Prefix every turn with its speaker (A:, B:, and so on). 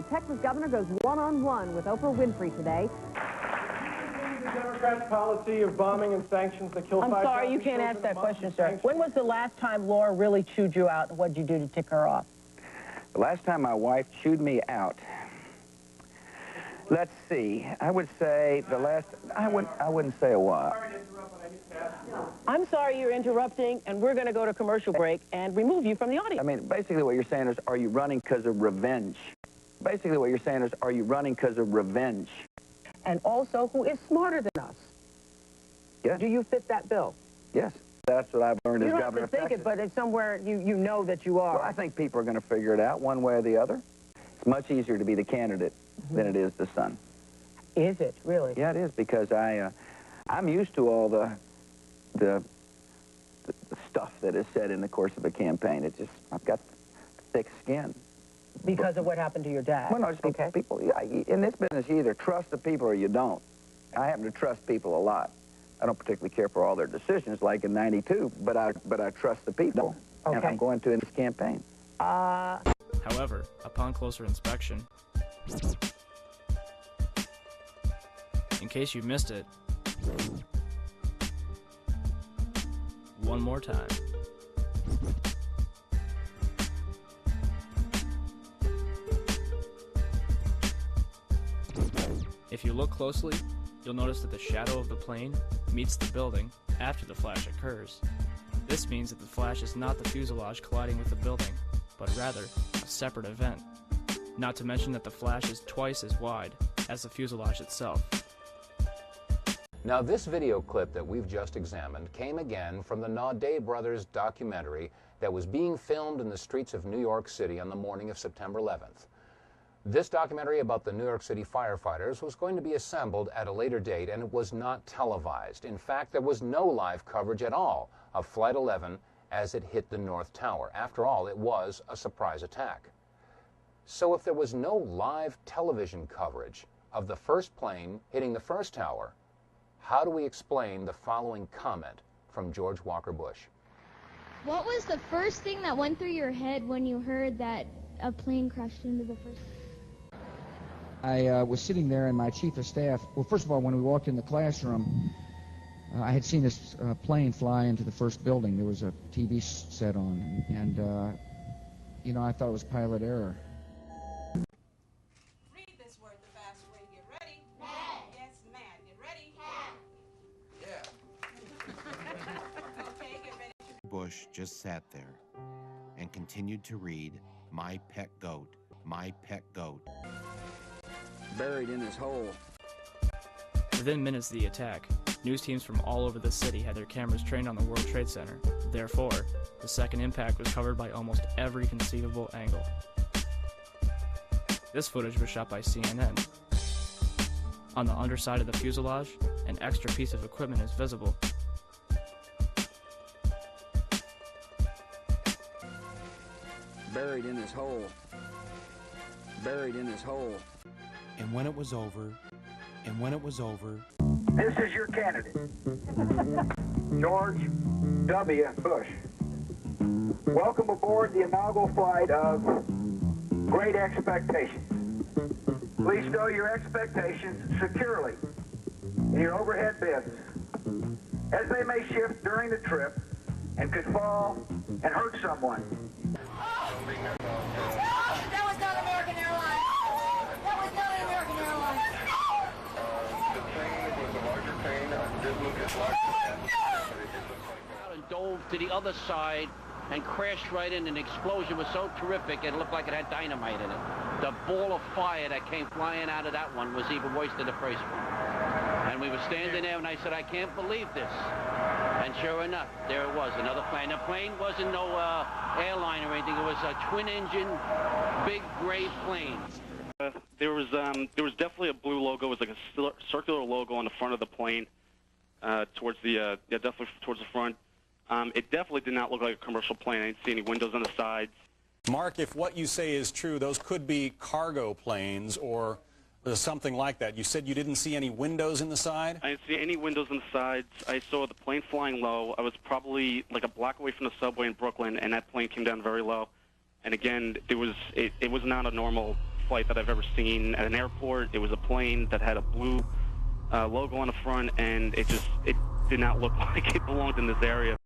A: Texas governor goes one-on-one with Oprah Winfrey today.
B: The Democrats' policy of bombing and sanctions that kill 5,000
C: I'm sorry, you can't ask that question, sir. When was the last time Laura really chewed you out, and what did you do to tick her off?
D: The last time my wife chewed me out, let's see, I would say the last, I wouldn't say a while.
C: I'm sorry you're interrupting, and we're going to go to commercial break and remove you from the audience.
D: I mean, basically what you're saying is, are you running because of revenge? Basically what you're saying is, are you running because of revenge?
C: And also, who is smarter than us?
D: Yes.
C: Do you fit that bill?
D: Yes. That's what I've learned as governor of Texas.
C: You don't have to think it, but it's somewhere you know that you are.
D: Well, I think people are going to figure it out one way or the other. It's much easier to be the candidate than it is the son.
C: Is it, really?
D: Yeah, it is, because I'm used to all the stuff that is said in the course of a campaign. It's just, I've got thick skin.
C: Because of what happened to your dad?
D: Well, no, just people, yeah, in this business, you either trust the people or you don't. I happen to trust people a lot. I don't particularly care for all their decisions, like in '92, but I trust the people, and I'm going to in this campaign.
E: However, upon closer inspection, in case you missed it, one more time. If you look closely, you'll notice that the shadow of the plane meets the building after the flash occurs. This means that the flash is not the fuselage colliding with the building, but rather a separate event. Not to mention that the flash is twice as wide as the fuselage itself.
F: Now, this video clip that we've just examined came again from the Naudet Brothers documentary that was being filmed in the streets of New York City on the morning of September 11th. This documentary about the New York City firefighters was going to be assembled at a later date, and it was not televised. In fact, there was no live coverage at all of Flight 11 as it hit the North Tower. After all, it was a surprise attack. So if there was no live television coverage of the first plane hitting the first tower, how do we explain the following comment from George Walker Bush?
G: What was the first thing that went through your head when you heard that a plane crashed into the first?
H: I was sitting there, and my chief of staff, well, first of all, when we walked in the classroom, I had seen this plane fly into the first building. There was a TV set on, and you know, I thought it was pilot error.
I: Read this word the fast way. Get ready. Mad. Yes, mad. Get ready. Mad. Yeah. Okay, get ready.
J: Bush just sat there and continued to read, "My pet goat, my pet goat."
D: Buried in his hole.
E: Within minutes of the attack, news teams from all over the city had their cameras trained on the World Trade Center. Therefore, the second impact was covered by almost every conceivable angle. This footage was shot by CNN. On the underside of the fuselage, an extra piece of equipment is visible.
D: Buried in his hole. Buried in his hole.
J: And when it was over,
K: this is your candidate, George W. Bush. Welcome aboard the inaugural flight of Great Expectations. Please stow your expectations securely in your overhead bins, as they may shift during the trip and could fall and hurt someone.
I: That was not American Airlines. That was not an American Airlines.
B: The plane was a larger plane. Did look as large
L: and dove to the other side and crashed right in. An explosion was so terrific it looked like it had dynamite in it. The ball of fire that came flying out of that one was even worse than the first one. And we were standing there, and I said, I can't believe this. And sure enough, there it was, another plane. The plane wasn't no airline or anything. It was a twin-engine, big gray plane.
M: There was definitely a blue logo. It was like a circular logo on the front of the plane, towards the definitely towards the front. It definitely did not look like a commercial plane. I didn't see any windows on the sides.
N: Mark, if what you say is true, those could be cargo planes or something like that. You said you didn't see any windows in the side?
M: I didn't see any windows on the sides. I saw the plane flying low. I was probably like a block away from the subway in Brooklyn, and that plane came down very low. And again, it was not a normal flight that I've ever seen at an airport. It was a plane that had a blue logo on the front, and it did not look like it belonged in this area.